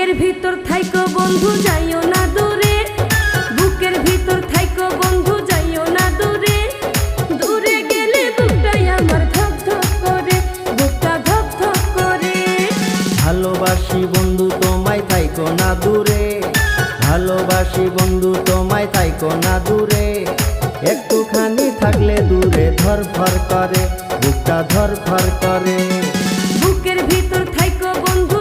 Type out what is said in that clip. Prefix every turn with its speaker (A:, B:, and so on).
A: বুকের ভিতর থাইকো বন্ধু যাইও না দূরে, বুকের ভিতর থাইকো বন্ধু যাইও না দূরে। দূরে গেলে বুকটাই আমার ধক ধক করে, বুকটা ধক ধক করে।
B: ভালোবাসি বন্ধু তোমায় থাইকো না দূরে, ভালোবাসি বন্ধু তোমায় থাইকো না দূরে। একটুখানি থাকলে দূরে ধরফর করে, বুকটা ধরফর করে।
A: বুকের ভিতর থাইকো বন্ধু